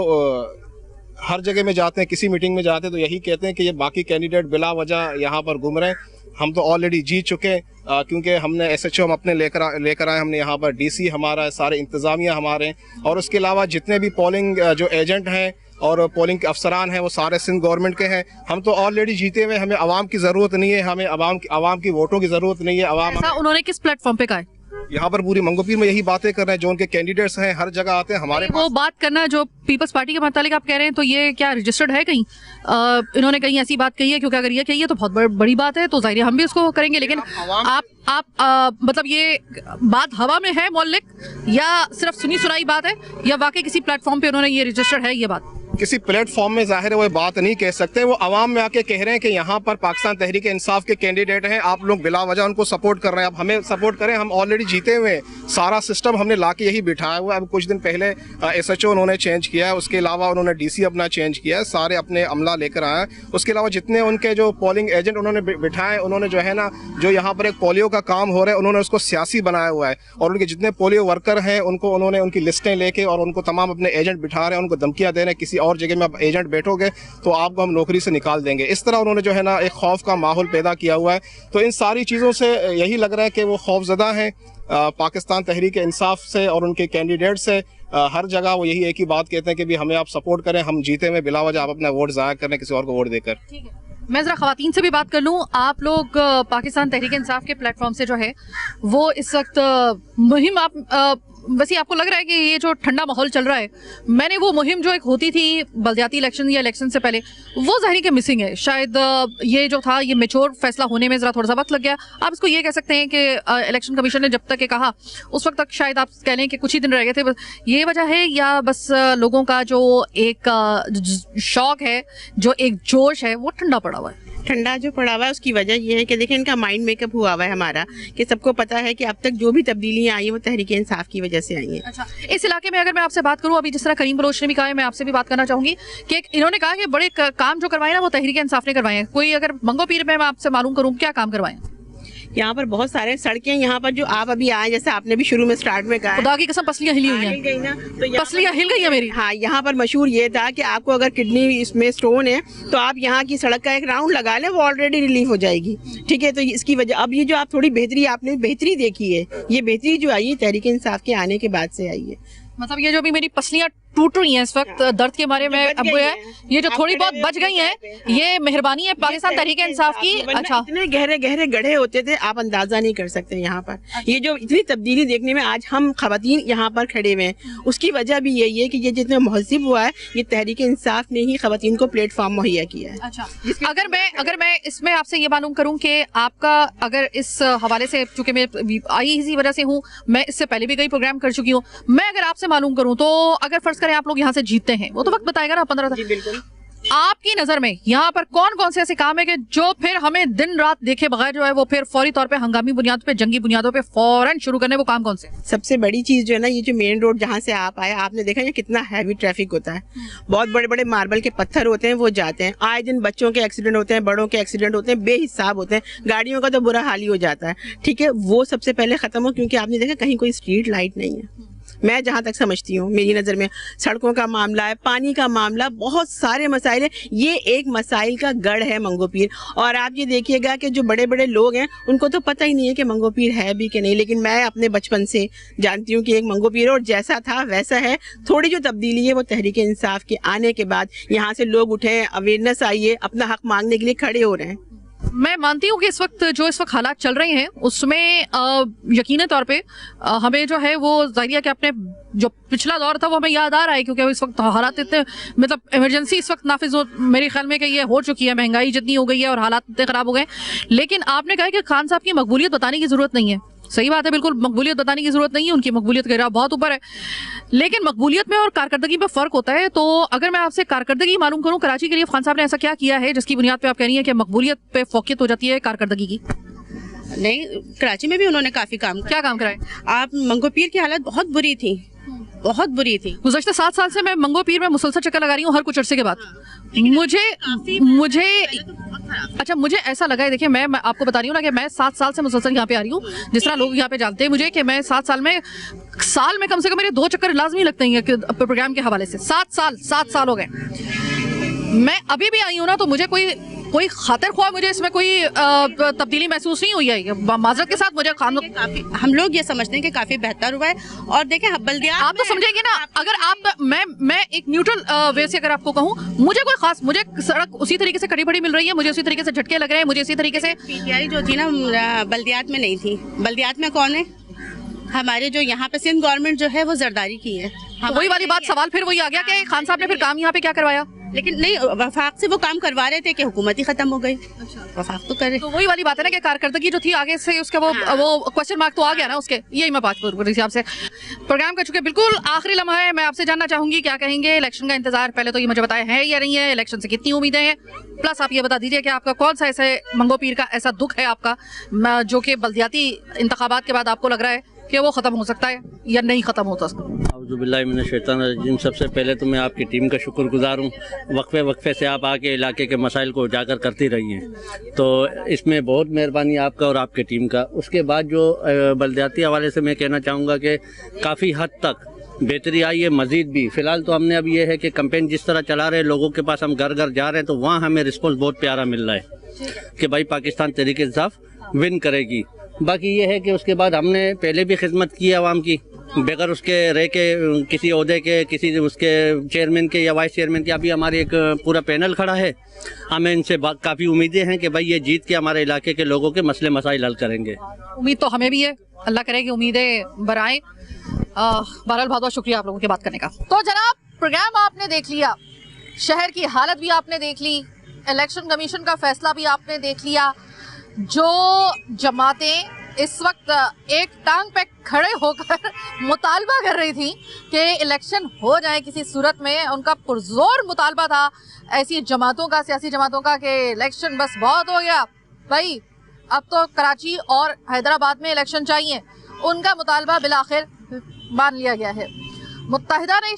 हर जगह में जाते हैं, किसी मीटिंग में जाते हैं तो यही कहते हैं कि ये बाकी कैंडिडेट बिला वजह यहाँ पर घूम रहे हैं, हम तो ऑलरेडी जीत चुके, क्योंकि हमने SHO हम अपने लेकर आए, हमने यहाँ पर DC हमारा है, सारे इंतज़ामिया हमारे, और उसके अलावा जितने भी पोलिंग जो एजेंट हैं और पोलिंग के अफसरान हैं वो सारे सिंध गवर्नमेंट के हैं। हम तो ऑलरेडी जीते हुए, हमें आवाम की ज़रूरत नहीं है, हमें आवाम की वोटों की ज़रूरत नहीं है। उन्होंने किस प्लेटफॉर्म पे कहा है? यहाँ पर पूरी मंगो पीर में यही बातें कर रहे हैं, जो उनके कैंडिडेट्स हैं हर जगह आते हैं हमारे वो बात करना जो पीपल्स पार्टी के मतलब आप कह रहे हैं, तो ये क्या रजिस्टर्ड है कहीं? इन्होंने कहीं ऐसी बात कही है? क्योंकि अगर ये कही है तो बहुत बड़ी बात है, तो जाहिर है हम भी उसको करेंगे, लेकिन आप मतलब ये बात हवा में है मौलिक, या सिर्फ सुनी सुनाई बात है, या वाकई किसी प्लेटफॉर्म पे उन्होंने ये रजिस्टर्ड है ये बात? किसी प्लेटफॉर्म में जाहिर है वो बात नहीं कह सकते, वो आवाम में आके कह रहे हैं कि यहाँ पर पाकिस्तान तहरीक इंसाफ के कैंडिडेट हैं, आप लोग बिला वजह उनको सपोर्ट कर रहे हैं, आप हमें सपोर्ट करें, हम ऑलरेडी जीते हुए हैं। सारा सिस्टम हमने ला के यही बिठाया हुआ है। अब कुछ दिन पहले SHO उन्होंने चेंज किया है, उसके अलावा उन्होंने DC अपना चेंज किया है, सारे अपने अमला लेकर आए हैं। उसके अलावा जितने उनके जो पोलिंग एजेंट उन्होंने बिठाए, उन्होंने जो है ना जो यहाँ पर एक पोलियो का काम हो रहा है उन्होंने उसको सियासी बनाया हुआ है, और उनके जितने पोलियो वर्कर हैं उनको उन्होंने उनकी लिस्टें लेके और उनको तमाम अपने एजेंट बिठा रहे हैं, उनको धमकियाँ दे रहे हैं, किसी और जगह में आप एजेंट बैठोगे तो आपको हम नौकरी से निकाल देंगे। इस तरह उन्होंने जो है ना एक खौफ का माहौल पैदा किया हुआ है। तो इन सारी चीज़ों से यही लग रहा है कि वो खौफजदा हैं पाकिस्तान तहरीक इंसाफ से और उनके कैंडिडेट से। हर जगह वो यही एक ही बात कहते हैं कि भी हमें आप सपोर्ट करें, हम जीते में बिला वजह आप अपना वोट ज़ाया करें किसी और को वोट देकर। ठीक है, मैं ज़रा ख़वातीन से भी बात कर लूँ। आप लोग पाकिस्तान तहरीक इंसाफ के प्लेटफॉर्म से जो है वो इस वक्त मुहिम आप वैसे आपको लग रहा है कि ये जो ठंडा माहौल चल रहा है, मैंने वो मुहिम जो एक होती थी बलदियाती इलेक्शन या इलेक्शन से पहले, वो ज़ाहिर के मिसिंग है। शायद ये जो था ये मेच्योर फैसला होने में ज़रा थोड़ा सा वक्त लग गया। आप इसको ये कह सकते हैं कि इलेक्शन कमीशन ने जब तक ये कहा उस वक्त तक शायद आप कह लें कि कुछ ही दिन रह गए थे, बस ये वजह है, या बस लोगों का जो एक शौक है, जो एक जोश है, वो ठंडा पड़ा हुआ है? ठंडा जो पड़ा हुआ है उसकी वजह ये है कि देखिए इनका माइंड मेकअप हुआ हुआ है हमारा, कि सबको पता है कि अब तक जो भी तब्दीलियाँ आई हैं वो तहरीक इंसाफ की वजह से आई हैं। अच्छा, इस इलाके में अगर मैं आपसे बात करूं, अभी जिस तरह करीम बलोच ने भी कहा है, मैं आपसे भी बात करना चाहूंगी कि इन्होंने कहा कि बड़े काम जो करवाए ना वो तहरीक इंसाफ ने करवाए हैं। कोई अगर मंगो पीर में मैं आपसे मालूम करूं क्या काम करवाए? यहाँ पर बहुत सारे सड़कें, यहाँ पर जो आप अभी आए, जैसे आपने भी शुरू में स्टार्ट में कहा, खुदा की कसम पसलियां हिली हुई हिल गई ना, तो पसलियां हिल गई है मेरी। हाँ, यहाँ पर मशहूर ये था कि आपको अगर किडनी इसमें स्टोन है तो आप यहाँ की सड़क का एक राउंड लगा लें, वो ऑलरेडी रिलीफ हो जाएगी। ठीक है, तो इसकी वजह अब ये जो आप थोड़ी बेहतरी, आपने बेहतरी देखी है, ये बेहतरी जो आई है तहरीक इंसाफ के आने के बाद से आई है। मतलब ये जो भी मेरी पसलियां टूट रही हैं इस वक्त दर्द के मारे में, अब है ये जो थोड़ी बहुत बच गई हैं, ये मेहरबानी है पाकिस्तान तहरीक इंसाफ की। अच्छा, इतने गहरे गहरे गड्ढे होते थे, आप अंदाजा नहीं कर सकते यहाँ पर। ये जो इतनी तब्दीली देखने में आज हम खवातीन यहाँ पर खड़े हुए हैं, उसकी वजह भी यही है कि ये जितना महज़िब हुआ है, ये तहरीक इंसाफ ने ही खवातीन को प्लेटफॉर्म मुहैया किया है। अच्छा, अगर मैं इसमें आपसे ये मालूम करूँ कि आपका अगर इस हवाले से, चूंकि मैं आई इसी वजह से हूँ, मैं इससे पहले भी कई प्रोग्राम कर चुकी हूँ, मैं अगर आपसे मालूम करूँ तो अगर फर्ज करें आप लोग यहाँ से जीतते हैं, वो तो वक्त बताएगा ना 15 तक। बिल्कुल। आपकी नजर में यहाँ पर कौन कौन से ऐसे काम है कि जो फिर हमें दिन रात देखे बगैर जो है वो फिर फौरी तौर पे हंगामी बुनियाद पे, जंगी बुनियादों पे फौरन शुरू करने, वो काम कौन से? सबसे बड़ी चीज जो है ना, ये जो मेन रोड जहाँ से आप आए, आपने देखा ये कितना हैवी ट्रैफिक होता है, बहुत बड़े बड़े मार्बल के पत्थर होते हैं, वो जाते हैं, आए दिन बच्चों के एक्सीडेंट होते हैं, बड़ों के एक्सीडेंट होते हैं, बेहिसाब होते हैं, गाड़ियों का तो बुरा हाल ही हो जाता है। ठीक है, वो सबसे पहले खत्म हो, क्योंकि आपने देखा कहीं कोई स्ट्रीट लाइट नहीं है। मैं जहाँ तक समझती हूँ, मेरी नज़र में सड़कों का मामला है, पानी का मामला, बहुत सारे मसाइल हैं। ये एक मसाइल का गढ़ है मंगो पीर। और आप ये देखिएगा कि जो बड़े बड़े लोग हैं उनको तो पता ही नहीं है कि मंगो पीर है भी कि नहीं, लेकिन मैं अपने बचपन से जानती हूँ कि एक मंगो पीर है, और जैसा था वैसा है। थोड़ी जो तब्दीली है वो तहरीक इंसाफ के आने के बाद यहाँ से लोग उठे, अवेयरनेस आई है, अपना हक मांगने के लिए खड़े हो रहे हैं। मैं मानती हूँ कि इस वक्त हालात चल रहे हैं उसमें यकीनी तौर पे हमें जो है वो जाहिर है कि अपने जो पिछला दौर था वो हमें याद आ रहा है, क्योंकि इस वक्त हालात इतने, मतलब इमरजेंसी इस वक्त नाफिज हो, मेरे ख्याल में कि ये हो चुकी है, महंगाई जितनी हो गई है और हालात इतने खराब हो गए। लेकिन आपने कहा कि खान साहब की मकबूलियत बताने की जरूरत नहीं है। सही बात है, बिल्कुल मकबूलियत बताने की जरूरत नहीं है, उनकी मकबूलियत का बहुत ऊपर है, लेकिन मकबूलियत में और कारकर्दगी में फर्क होता है। तो अगर मैं आपसे कारकर्दगी मालूम करूं, कराची के लिए खान साहब ने ऐसा क्या किया है जिसकी बुनियाद पे आप कह रही हैं कि मकबूलियत पे फोकियत हो जाती है कारकर्दगी की? नहीं, कराची में भी उन्होंने काफी काम क्या काम कराए? आप मंगो पीर की हालत बहुत बुरी थी, बहुत बुरी थी। गुज़श्ता 7 साल से मैं मंगो पीर में मुसलसल चक्कर लगा रही हूँ हर कुछ अरसे के बाद। मुझे ऐसा लगा है, देखिए मैं आपको बता रही हूँ ना कि मैं 7 साल से मुसलसल यहाँ पे आ रही हूँ। जिस तरह लोग यहाँ पे जानते हैं मुझे कि मैं 7 साल में कम से कम मेरे 2 चक्कर लाजमी लगते हैं प्रोग्राम के हवाले से। 7 साल हो गए। मैं अभी भी आई हूँ ना, तो मुझे कोई खातिर ख्वाह, मुझे इसमें कोई तब्दीली महसूस नहीं हुई है। माजरत के साथ मुझे हम लोग ये समझते हैं कि काफी बेहतर हुआ है। और देखें बल्दियात, आप तो समझेंगे ना, अगर आप मैं एक न्यूट्रल वे से अगर आपको कहूँ, मुझे कोई खास, मुझे सड़क उसी तरीके से खड़ी बड़ी मिल रही है, मुझे उसी तरीके से झटके लग रहे हैं, मुझे इसी तरीके से। पीटीआई जो थी ना बल्दियात में नहीं थी। बल्दियात में कौन है? हमारे जो यहाँ पे सिंध गवर्नमेंट जो है वो जरदारी की है। तो वही वाली बात, सवाल फिर वही आ गया कि खान साहब ने फिर काम यहाँ पे क्या करवाया? लेकिन नहीं, वफाक से वो काम करवा रहे थे कि हुकूमत ही खत्म हो गई। वफाक तो करे। तो वही वाली बात है ना कि कारकर्दगी जो थी आगे से उसका वो क्वेश्चन मार्क तो आ गया ना उसके। यही मैं बात कर रही थी आपसे। प्रोग्राम का चूंकि बिल्कुल आखिरी लम्हा है, मैं आपसे जानना चाहूंगी क्या कहेंगे। इलेक्शन का इंतजार पहले तो ये मुझे बताया है या नहीं है, इलेक्शन से कितनी उम्मीदें हैं, प्लस आप ये बता दीजिए कि आपका कौन सा ऐसे मंगो पीर का ऐसा दुख है आपका जो कि बल्दियाती इंतखाबात के बाद आपको लग रहा है कि वो ख़त्म हो सकता है या नहीं ख़त्म होता? औज़ुबिल्लाहिमिनश्शैतानिर्रजीम। सबसे पहले तो मैं आपकी टीम का शुक्रगुजार हूँ। वक्फे से आप आके इलाके के मसाइल को उजागर करती रही हैं, तो इसमें बहुत मेहरबानी आपका और आपकी टीम का। उसके बाद जो बल्दियाती हवाले से मैं कहना चाहूँगा कि काफ़ी हद तक बेहतरी आई है, मज़ीद भी। फ़िलहाल तो हमने अब ये है कि कैंपेन जिस तरह चला रहे हैं, लोगों के पास हम घर घर जा रहे हैं, तो वहाँ हमें रिस्पॉन्स बहुत प्यारा मिल रहा है कि भाई पाकिस्तान तहरीक इंसाफ विन करेगी। बाकी ये है कि उसके बाद हमने पहले भी खिदमत की आवाम की, बगैर उसके रह के किसी ओहदे के, किसी उसके चेयरमैन के या वाइस चेयरमैन के। अभी हमारे एक पूरा पैनल खड़ा है, हमें इनसे काफ़ी उम्मीदें हैं कि भाई ये जीत के हमारे इलाके के लोगों के मसले मसाइल हल करेंगे। उम्मीद तो हमें भी है, अल्लाह करे कि उम्मीदें बराएं। बहरहाल बहुत बहुत शुक्रिया आप लोगों की बात करने का। तो जनाब, प्रोग्राम आपने देख लिया, शहर की हालत भी आपने देख ली, इलेक्शन कमीशन का फैसला भी आपने देख लिया। जो जमातें इस वक्त एक टांग पे खड़े होकर मुतालबा कर रही थी कि इलेक्शन हो जाए किसी सूरत में। उनका पुरजोर मुतालबा था ऐसी जमातों का, सियासी जमातों का, कि इलेक्शन बस बहुत हो गया भाई, अब तो कराची और हैदराबाद में इलेक्शन चाहिए। उनका मुतालबा बिलाखिर मान लिया गया है। मुत्तहिदा ने